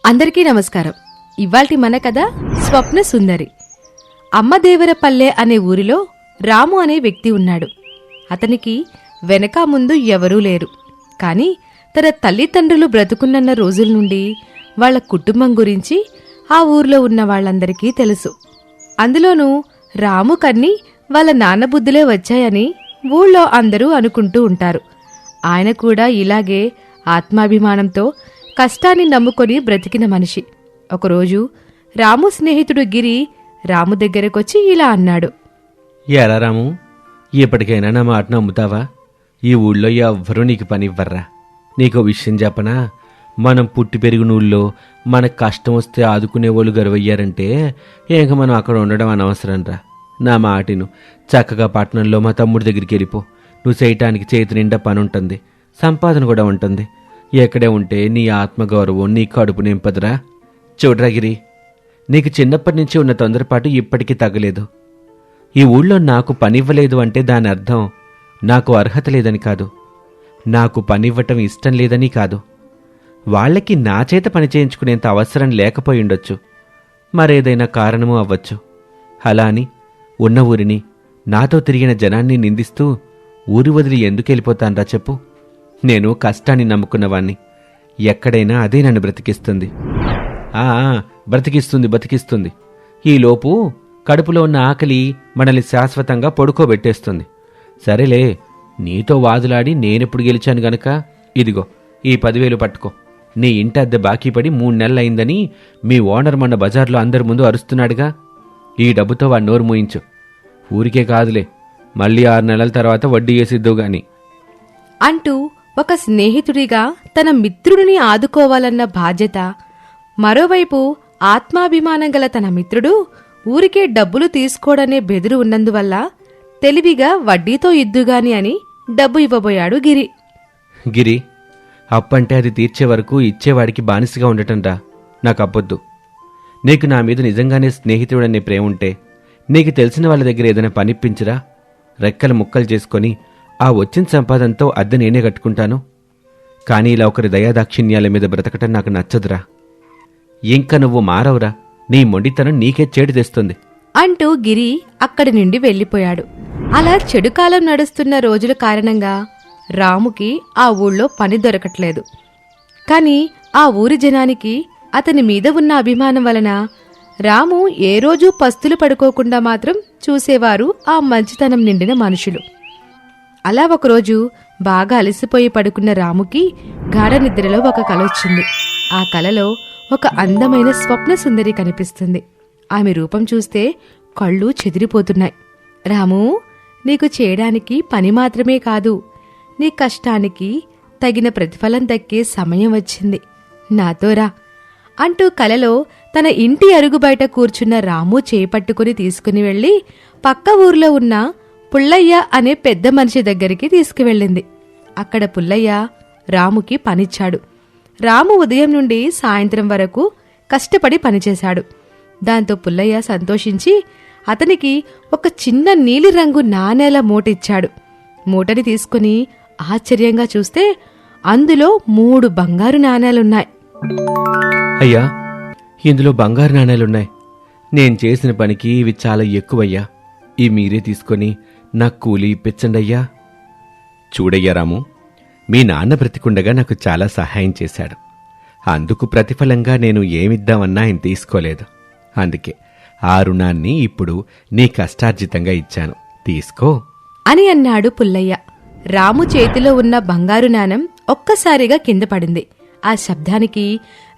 అందరికీ నమస్కారం. ఇవాల్టి మన కథ స్వప్న సుందరి. అమ్మదేవరపల్లె అనే ఊరిలో రాము అనే వ్యక్తి ఉన్నాడు. అతనికి వెనక ముందు ఎవరూ లేరు. కాని తన తల్లిదండ్రులు బ్రతుకున్నన్న రోజుల నుండి వాళ్ల కుటుంబం గురించి ఆ ఊర్లో ఉన్న వాళ్ళందరికీ తెలుసు. అందులోనూ రాము కన్ని వాళ్ళ నాన్న బుద్ధులే వచ్చాయని ఊళ్ళో అందరూ అనుకుంటూ ఉంటారు. ఆయన కూడా ఇలాగే ఆత్మాభిమానంతో కష్టాన్ని నమ్ముకొని బ్రతికిన మనిషి. ఒకరోజు రాము స్నేహితుడు గిరి రాము దగ్గరకొచ్చి ఇలా అన్నాడు. ఎరా రాము, ఇప్పటికైనా నా మాట నమ్ముతావా? ఈ ఊళ్ళో ఎవ్వరూ నీకు పని ఇవ్వర్రా. నీకో విషయం చెప్పనా? మనం పుట్టి పెరిగిన ఊళ్ళో మనకు కష్టం వస్తే ఆదుకునే వాళ్ళు గర్వయ్యారంటే ఇంక మనం అక్కడ ఉండడం అనవసరం రా. నా మాటిను, చక్కగా పట్టణంలో మా తమ్ముడి దగ్గరికి వెళ్ళిపో. నువ్వు చేయటానికి చేతి నిండా పని ఉంటుంది, సంపాదన కూడా ఉంటుంది. ఎక్కడే ఉంటే నీ ఆత్మగౌరవం నీ కడుపు నింపదురా. చూడరా గిరి, నీకు చిన్నప్పటి నుంచి ఉన్న తొందరపాటు ఇప్పటికీ తగ్గలేదు. ఈ ఊళ్ళో నాకు పనివ్వలేదు అంటే దాని అర్థం నాకు అర్హత లేదని కాదు, నాకు పనివ్వటం ఇష్టం లేదని కాదు. వాళ్ళకి నా చేత పని చేయించుకునేంత అవసరం లేకపోయి ఉండొచ్చు, మరేదైనా కారణమూ అవ్వచ్చు. అలా అని ఉన్న ఊరిని, నాతో తిరిగిన జనాన్ని నిందిస్తూ ఊరి వదిలి ఎందుకు వెళ్ళిపోతాన్రా చెప్పు? నేను కష్టాన్ని నమ్ముకున్నవాణ్ణి. ఎక్కడైనా అదే నన్ను బ్రతికిస్తుంది. బతికిస్తుంది. ఈలోపు కడుపులో ఉన్న ఆకలి మనల్ని శాశ్వతంగా పడుకోబెట్టేస్తుంది. సరేలే, నీతో వాదులాడి నేనెప్పుడు గెలిచాను గనక ఇదిగో ఈ 10,000 పట్టుకో. నీ ఇంటి అద్దె బాకీ పడి 3 నెలలైందని మీ ఓనర్ మొన్న బజార్లో అందరి ముందు అరుస్తున్నాడుగా. ఈ డబ్బుతో వాడి నోరు మూయించు. ఊరికే కాదులే, మళ్ళీ 6 నెలల తర్వాత వడ్డీ వేసిద్దువు గాని అంటూ ఒక స్నేహితుడిగా తన మిత్రుడిని ఆదుకోవాలన్న బాధ్యత, మరోవైపు ఆత్మాభిమానం గల తన మిత్రుడు ఊరికే డబ్బులు తీసుకోడనే బెదురు ఉన్నందువల్ల తెలివిగా వడ్డీతో ఇద్దుగాని అని డబ్బు ఇవ్వబోయాడు గిరి. గిరి, అప్పంటే అది తీర్చే వరకు ఇచ్చేవాడికి బానిసగా ఉండటంరా నాకు అబ్బొద్దు. నీకు నా మీద నిజంగానే స్నేహితుడనే ప్రేమ ఉంటే నీకు తెలిసిన వాళ్ళ దగ్గర ఏదైనా పనిప్పించరా. రెక్కలు ముక్కలు చేసుకొని ఆ వచ్చిన సంపాదనతో అద్దె నేనే కట్టుకుంటాను. కానీ ఇలా ఒకరి దయాదాక్షిణ్యాల మీద బ్రతకటం నాకు నచ్చదురా. ఇంక నువ్వు మారవురా, నీ మొండితనం నీకే చేడు తెస్తుంది అంటూ గిరి అక్కడి నుండి వెళ్ళిపోయాడు. అలా చెడుకాలం నడుస్తున్న రోజుల కారణంగా రాముకి ఆ ఊళ్ళో పని దొరకట్లేదు. కాని ఆ ఊరి జనానికి అతని మీద ఉన్న అభిమానం వలన రాము ఏ రోజూ పస్తులు పడుకోకుండా మాత్రం చూసేవారు ఆ మంచితనం నిండిన మనుషులు. అలా ఒకరోజు బాగా అలసిపోయి పడుకున్న రాముకి గాఢ నిద్రలో ఒక కల వచ్చింది. ఆ కలలో ఒక అందమైన స్వప్న సుందరి కనిపిస్తుంది. ఆమె రూపం చూస్తే కళ్ళు చెదిరిపోతున్నాయి. రాము, నీకు చేయడానికి పని మాత్రమే కాదు, నీ కష్టానికి తగిన ప్రతిఫలం దక్కే సమయం వచ్చింది, నాతో రా అంటూ కలలో తన ఇంటి అరుగు బయట కూర్చున్న రాము చేపట్టుకుని తీసుకుని వెళ్లి పక్క ఊర్లో ఉన్న పుల్లయ్య అనే పెద్ద మనిషి దగ్గరికి తీసుకువెళ్ళింది. అక్కడ పుల్లయ్య రాముకి పనిచ్చాడు. రాము ఉదయం నుండి సాయంత్రం వరకు కష్టపడి పనిచేశాడు. దాంతో పుల్లయ్య సంతోషించి అతనికి ఒక చిన్న నీలిరంగు నాణేల మూటిచ్చాడు. మూటని తీసుకుని ఆశ్చర్యంగా చూస్తే అందులో 3 బంగారు నాణేలున్నాయి. అయ్యా, ఇందులో బంగారు నాణేలున్నాయి. నేను చేసిన పనికి ఇవి చాలా ఎక్కువయ్యా. ఈ మీరే తీసుకొని నాకు కూలి ఇప్పించండయ్యా. చూడయ్యా రాము, మీ నాన్న బ్రతికుండగా నాకు చాలా సహాయం చేశాడు. అందుకు ప్రతిఫలంగా నేను ఏమిద్దామన్నా ఆయన తీసుకోలేదు. అందుకే ఆ రుణాన్ని ఇప్పుడు నీ కష్టార్జితంగా ఇచ్చాను, తీసుకో అని అన్నాడు పుల్లయ్య. రాము చేతిలో ఉన్న బంగారు నాణెం ఒక్కసారిగా కింద పడింది. ఆ శబ్దానికి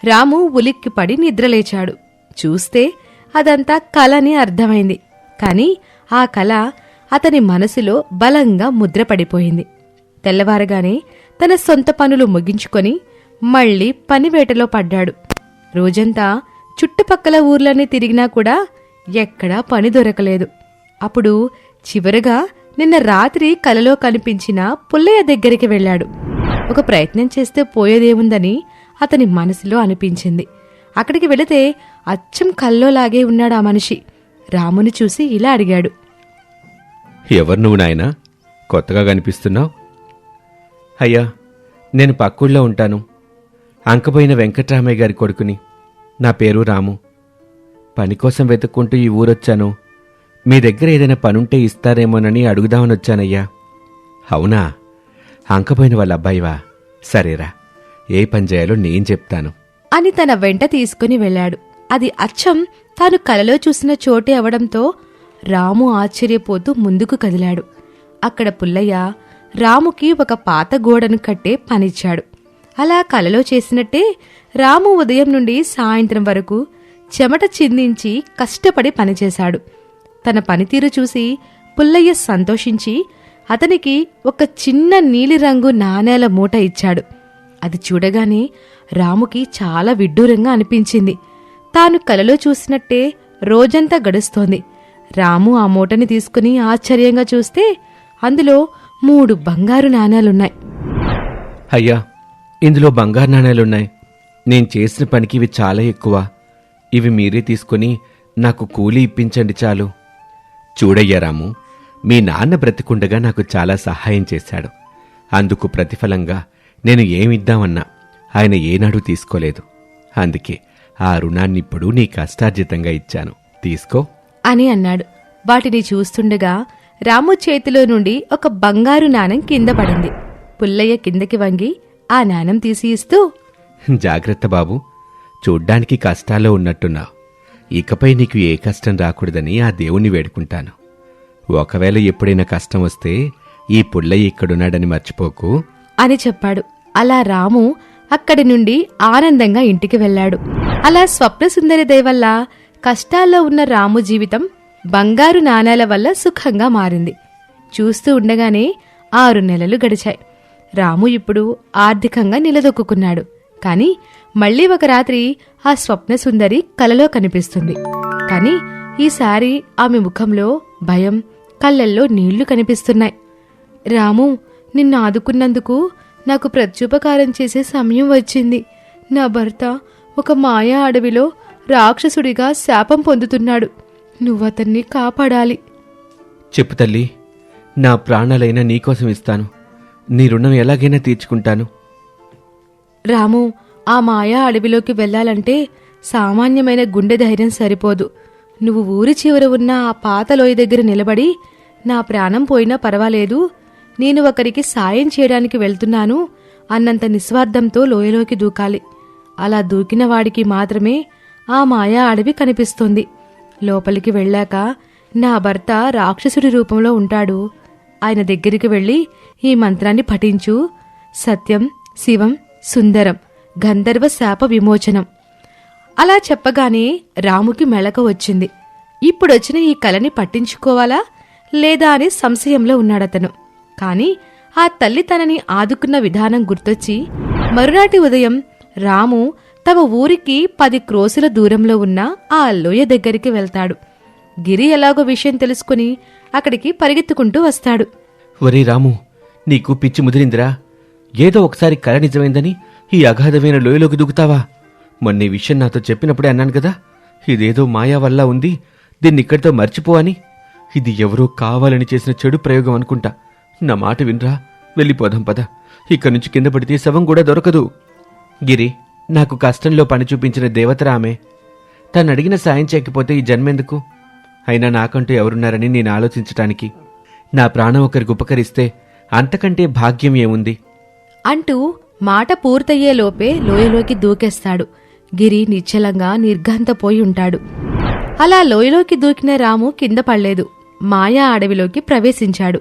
రాము ఉలిక్కిపడి నిద్రలేచాడు. చూస్తే అదంతా కలని అర్థమైంది. కాని ఆ కల అతని మనసులో బలంగా ముద్రపడిపోయింది. తెల్లవారగానే తన సొంత పనులు ముగించుకొని మళ్లీ పనివేటలో పడ్డాడు. రోజంతా చుట్టుపక్కల ఊర్లన్నీ తిరిగినా కూడా ఎక్కడా పని దొరకలేదు. అప్పుడు చివరగా నిన్న రాత్రి కలలో కనిపించిన పుల్లయ్య దగ్గరికి వెళ్లాడు. ఒక ప్రయత్నం చేస్తే పోయేదేముందని అతని మనసులో అనిపించింది. అక్కడికి వెళితే అచ్చం కల్లోలాగే ఉన్నాడు ఆ మనిషి. రాముని చూసి ఇలా అడిగాడు. ఎవరు నువ్వు నాయనా, కొత్తగా కనిపిస్తున్నావు? అయ్యా, నేను పక్కూళ్ళో ఉంటాను. అంకపోయిన వెంకట్రామయ్య గారి కొడుకుని. నా పేరు రాము. పని కోసం వెతుక్కుంటూ ఈ ఊరొచ్చాను. మీ దగ్గర ఏదైనా పనుంటే ఇస్తారేమోనని అడుగుదామని వచ్చానయ్యా. అవునా, అంకపోయిన వాళ్ళ అబ్బాయివా? సరేరా, ఏ పని చేయాలో నేను చెప్తాను అని తన వెంట తీసుకుని వెళ్ళాడు. అది అచ్చం తాను కలలో చూసిన చోటే అవడంతో రాము ఆశ్చర్యపోతూ ముందుకు కదిలాడు. అక్కడ పుల్లయ్య రాముకి ఒక పాత గోడను కట్టే పనిచ్చాడు. అలా కలలో చేసినట్టే రాము ఉదయం నుండి సాయంత్రం వరకు చెమట చిందించి కష్టపడి పనిచేశాడు. తన పనితీరు చూసి పుల్లయ్య సంతోషించి అతనికి ఒక చిన్న నీలిరంగు నాణేల మూట ఇచ్చాడు. అది చూడగానే రాముకి చాలా విడ్డూరంగా అనిపించింది. తాను కలలో చూసినట్టే రోజంతా గడుస్తోంది. రాము ఆ మూటని తీసుకుని ఆశ్చర్యంగా చూస్తే అందులో 3 బంగారు నాణేలున్నాయి. అయ్యా, ఇందులో బంగారు నాణేలున్నాయి. నేను చేసిన పనికి ఇవి చాలా ఎక్కువ. ఇవి మీరే తీసుకుని నాకు కూలీ ఇప్పించండి చాలు. చూడయ్యా రాము, మీ నాన్న బ్రతికుండగా నాకు చాలా సహాయం చేశాడు. అందుకు ప్రతిఫలంగా నేను ఏమిద్దామన్నా ఆయన ఏనాడూ తీసుకోలేదు. అందుకే ఆ రుణాన్నిప్పుడు నీ కష్టార్జితంగా ఇచ్చాను, తీసుకో అని అన్నాడు. వాటిని చూస్తుండగా రాము చేతిలో నుండి ఒక బంగారు నాణెం కింద పడింది. పుల్లయ్య కిందకి వంగి ఆ నాణెం తీసి ఇస్తూ, జాగ్రత్త బాబు, చూడ్డానికి కష్టాల్లో ఉన్నట్టున్నావు. ఇకపై నీకు ఏ కష్టం రాకూడదని ఆ దేవుణ్ణి వేడుకుంటాను. ఒకవేళ ఎప్పుడైనా కష్టం వస్తే ఈ పుల్లయ్య ఇక్కడున్నాడని మర్చిపోకు అని చెప్పాడు. అలా రాము అక్కడి నుండి ఆనందంగా ఇంటికి వెళ్ళాడు. అలా స్వప్నసుందరి దయ వల్ల కష్టాల్లో ఉన్న రాము జీవితం బంగారు నాణేల వల్ల సుఖంగా మారింది. చూస్తూ ఉండగానే 6 నెలలు గడిచాయి. రాము ఇప్పుడు ఆర్థికంగా నిలదొక్కున్నాడు. కాని మళ్లీ ఒక రాత్రి ఆ స్వప్నసుందరి కలలో కనిపిస్తుంది. కాని ఈసారి ఆమె ముఖంలో భయం, కళ్ళల్లో నీళ్లు కనిపిస్తున్నాయి. రాము, నిన్ను ఆదుకున్నందుకు నాకు ప్రత్యుపకారం చేసే సమయం వచ్చింది. నా భర్త ఒక మాయా అడవిలో రాక్షసుడిగా శాపం పొందుతున్నాడు. నువ్వతన్ని కాపాడాలి. చెప్పు తల్లి, నా ప్రాణాలైనా నీకోసం ఇస్తాను. నీ రుణం ఎలాగైనా తీర్చుకుంటాను. రాము, ఆ మాయా అడవిలోకి వెళ్లాలంటే సామాన్యమైన గుండె ధైర్యం సరిపోదు. నువ్వు ఊరి చివర ఉన్న ఆ పాత లోయ దగ్గర నిలబడి, నా ప్రాణం పోయినా పర్వాలేదు, నేను ఒకరికి సాయం చేయడానికి వెళ్తున్నాను అన్నంత నిస్వార్థంతో లోయలోకి దూకాలి. అలా దూకిన వాడికి మాత్రమే ఆ మాయా అడవి కనిపిస్తుంది. లోపలికి వెళ్ళాక నా భర్త రాక్షసుడి రూపంలో ఉంటాడు. ఆయన దగ్గరికి వెళ్ళి ఈ మంత్రాన్ని పఠించు. సత్యం, శివం, సుందరం, గంధర్వ శాప విమోచనం. అలా చెప్పగానే రాముకి మెళక వచ్చింది. ఇప్పుడొచ్చిన ఈ కలని పట్టించుకోవాలా లేదా అనే సంశయంలో ఉన్నాడతను. కాని ఆ తల్లి తనని ఆదుకున్న విధానం గుర్తొచ్చి మరునాటి ఉదయం రాము తమ ఊరికి 10 క్రోసుల దూరంలో ఉన్న ఆ లోయ దగ్గరికి వెళ్తాడు. గిరి ఎలాగో విషయం తెలుసుకుని అక్కడికి పరిగెత్తుకుంటూ వస్తాడు. ఒరే రాము, నీకు పిచ్చి ముదిరిందిరా. ఏదో ఒకసారి కల నిజమైందని ఈ అగాధమైన లోయలోకి దూకుతావా? మొన్న ఈ విషయం నాతో చెప్పినప్పుడే అన్నాను కదా, ఇదేదో మాయా వల్ల ఉంది, దీన్నిక్కడితో మర్చిపో అని. ఇది ఎవరో కావాలని చేసిన చెడు ప్రయోగం అనుకుంటా. నా మాట వినరా, వెళ్ళిపోదాం పద. ఇక్కడి నుంచి కింద పడితే శవం కూడా దొరకదు. గిరి, నాకు కష్టంలో పని చూపించిన దేవతరా ఆమె. తను అడిగిన సాయం చేయకపోతే ఈ జన్మెందుకు? అయినా నాకంటూ ఎవరున్నారని నేను ఆలోచించటానికి. నా ప్రాణం ఒకరికి ఉపకరిస్తే అంతకంటే భాగ్యం ఏముంది అంటూ మాట పూర్తయ్యేలోపే లోయలోకి దూకేస్తాడు. గిరి నిశ్చలంగా నిర్ఘాంతపోయి ఉంటాడు. అలా లోయలోకి దూకిన రాము కింద పడలేదు. మాయా అడవిలోకి ప్రవేశించాడు.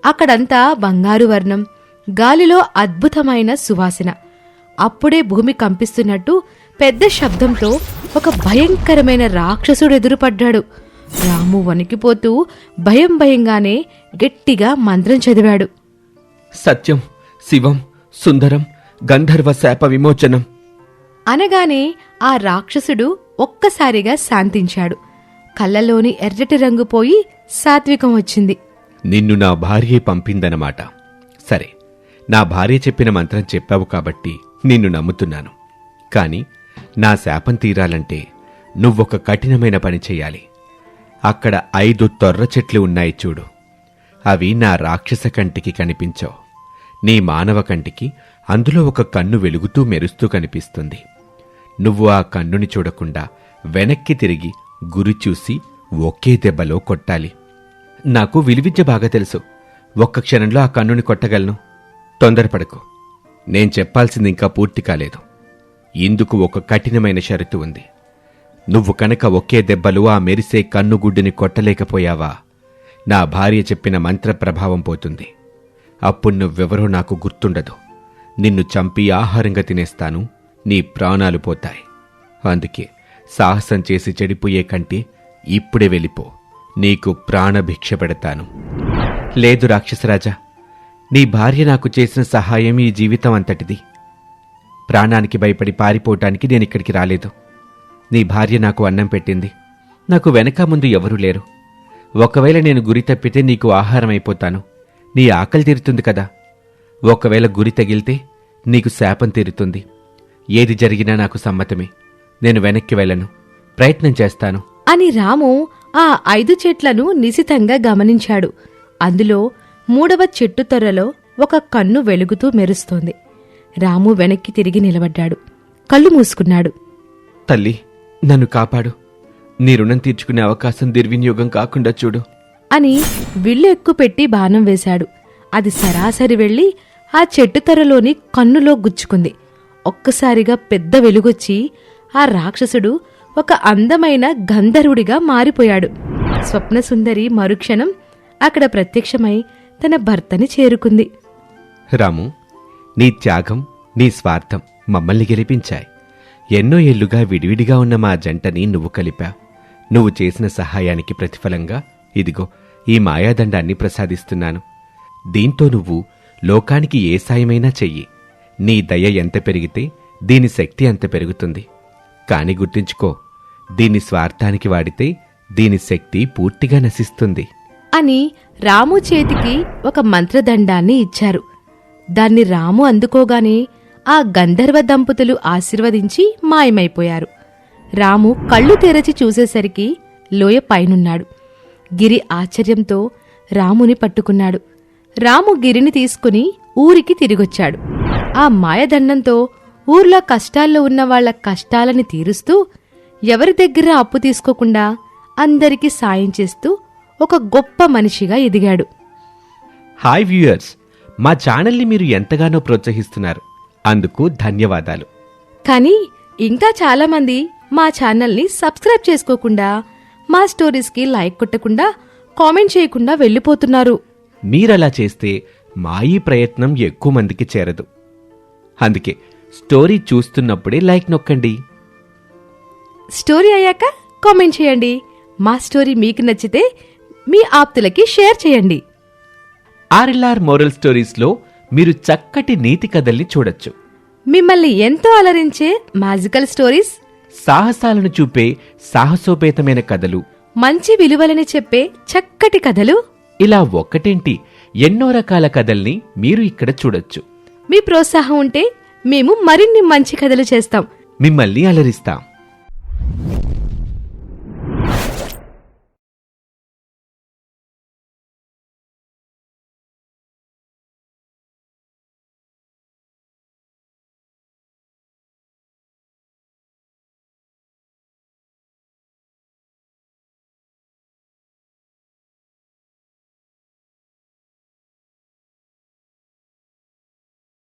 అక్కడంతా బంగారు వర్ణం, గాలిలో అద్భుతమైన సువాసన. అప్పుడే భూమి కంపిస్తున్నట్టు పెద్ద శబ్దంతో ఒక భయంకరమైన రాక్షసుడు ఎదురుపడ్డాడు. రాము వణికిపోతూ భయంగానే గట్టిగా మంత్రం చదివాడు. సత్యం, శివం, సుందరం, గంధర్వ శాప విమోచనం అనగానే ఆ రాక్షసుడు ఒక్కసారిగా శాంతించాడు. కళ్ళలోని ఎర్రటి రంగు పోయి సాత్వికం వచ్చింది. నిన్ను నా భార్యే పంపిందనమాట. సరే, నా భార్య చెప్పిన మంత్రం చెప్పావు కాబట్టి నిన్ను నమ్ముతున్నాను. కాని నా శాపం తీరాలంటే నువ్వొక కఠినమైన పని చెయ్యాలి. అక్కడ 5 తొర్ర చెట్లు ఉన్నాయి చూడు. అవి నా రాక్షస కంటికి కనిపించవు. నీ మానవ కంటికి అందులో ఒక కన్ను వెలుగుతూ మెరుస్తూ కనిపిస్తుంది. నువ్వు ఆ కన్నుని చూడకుండా వెనక్కి తిరిగి గురి చూసి ఒకే దెబ్బలో కొట్టాలి. నాకు విలువిద్య బాగా తెలుసు. ఒక్క క్షణంలో ఆ కన్నుని కొట్టగలను. తొందరపడకు. నేను చెప్పాల్సింది ఇంకా పూర్తి కాలేదు. ఇందుకు ఒక కఠినమైన షరతు ఉంది. నువ్వు కనుక ఒకే దెబ్బలు ఆ మెరిసే కన్నుగుడ్డుని కొట్టలేకపోయావా, నా భార్య చెప్పిన మంత్ర ప్రభావం పోతుంది. అప్పుడు నువ్వెవరో నాకు గుర్తుండదు. నిన్ను చంపి ఆహారంగా తినేస్తాను. నీ ప్రాణాలు పోతాయి. అందుకే సాహసం చేసి చెడిపోయే కంటే ఇప్పుడే వెళ్ళిపో. నీకు ప్రాణభిక్ష పెడతాను. లేదు రాక్షసరాజా, నీ భార్య నాకు చేసిన సహాయం ఈ జీవితం అంతటిది. ప్రాణానికి భయపడి పారిపోవటానికి నేనిక్కడికి రాలేదు. నీ భార్య నాకు అన్నం పెట్టింది. నాకు వెనక ముందు ఎవరూ లేరు. ఒకవేళ నేను గురి తప్పితే నీకు ఆహారం అయిపోతాను. నీ ఆకలి తీరుతుంది కదా. ఒకవేళ గురి తగిలితే నీకు శాపం తీరుతుంది. ఏది జరిగినా నాకు సమ్మతమే. నేను వెనక్కి వెళ్ళను. ప్రయత్నం చేస్తాను అని రాము ఆ 5 చెట్లను నిశితంగా గమనించాడు. అందులో 3వ చెట్టు తొర్రలో ఒక కన్ను వెలుగుతూ మెరుస్తోంది. రాము వెనక్కి తిరిగి నిలబడ్డాడు. కళ్ళు మూసుకున్నాడు. తల్లి, నన్ను కాపాడు. నీ రుణం తీర్చుకునే అవకాశం దుర్వినియోగం కాకుండా చూడు అని విల్లు ఎక్కుపెట్టి బాణం వేశాడు. అది సరాసరి వెళ్లి ఆ చెట్టు తొర్రలోని కన్నులో గుచ్చుకుంది. ఒక్కసారిగా పెద్ద వెలుగొచ్చి ఆ రాక్షసుడు ఒక అందమైన గంధర్వుడిగా మారిపోయాడు. స్వప్నసుందరి మరుక్షణం అక్కడ ప్రత్యక్షమై తన భర్తని చేరుకుంది. రాము, నీ త్యాగం, నీ స్వార్థం మమ్మల్ని గెలిపించాయి. ఎన్నో ఏళ్లుగా విడివిడిగా ఉన్న మా జంటని నువ్వు కలిపావు. నువ్వు చేసిన సహాయానికి ప్రతిఫలంగా ఇదిగో ఈ మాయాదండాన్ని ప్రసాదిస్తున్నాను. దీంతో నువ్వు లోకానికి ఏ సాయమైనా చెయ్యి. నీ దయ ఎంత పెరిగితే దీని శక్తి అంత పెరుగుతుంది. కాని గుర్తుంచుకో, దీన్ని స్వార్థానికి వాడితే దీని శక్తి పూర్తిగా నశిస్తుంది అని రాము చేతికి ఒక మంత్రదండాన్ని ఇచ్చారు. దాన్ని రాము అందుకోగానే ఆ గంధర్వ దంపతులు ఆశీర్వదించి మాయమైపోయారు. రాము కళ్ళు తెరచి చూసేసరికి లోయ పైనున్నాడు. గిరి ఆశ్చర్యంతో రాముని పట్టుకున్నాడు. రాము గిరిని తీసుకుని ఊరికి తిరిగొచ్చాడు. ఆ మాయదండంతో ఊర్లో కష్టాల్లో ఉన్న వాళ్ల కష్టాలని తీరుస్తూ, ఎవరి దగ్గర అప్పు తీసుకోకుండా అందరికీ సాయం చేస్తూ ఒక గొప్ప మనిషిగా ఎదిగాడు. హాయ్ వ్యూయర్స్, మా ఛానల్ని మీరు ఎంతగానో ప్రోత్సహిస్తున్నారు. అందుకు ధన్యవాదాలు. కానీ ఇంకా చాలామంది మా ఛానల్ని సబ్స్క్రైబ్ చేసుకోకుండా, మా స్టోరీస్కి లైక్ కొట్టకుండా, కామెంట్ చేయకుండా వెళ్ళిపోతున్నారు. మీరలా చేస్తే మా ఈ ప్రయత్నం ఎక్కువ మందికి చేరదు. అందుకే స్టోరీ చూస్తున్నప్పుడే లైక్ నొక్కండి. స్టోరీ అయ్యాక కామెంట్ చేయండి. మా స్టోరీ మీకు నచ్చితే మీ ఆప్తులకి షేర్ చేయండి. ఆర్ఎల్ఆర్ మోరల్ స్టోరీస్లో మీరు చక్కటి నీతి కథల్ని చూడొచ్చు. మిమ్మల్ని ఎంతో అలరించే మ్యాజికల్ స్టోరీస్, సాహసాలను చూపే సాహసోపేతమైన కథలు, మంచి విలువలని చెప్పే చక్కటి కథలు, ఇలా ఒక్కటేంటి ఎన్నో రకాల కథల్ని మీరు ఇక్కడ చూడొచ్చు. మీ ప్రోత్సాహం ఉంటే మేము మరిన్ని మంచి కథలు చేస్తాం. మిమ్మల్ని అలరిస్తాం.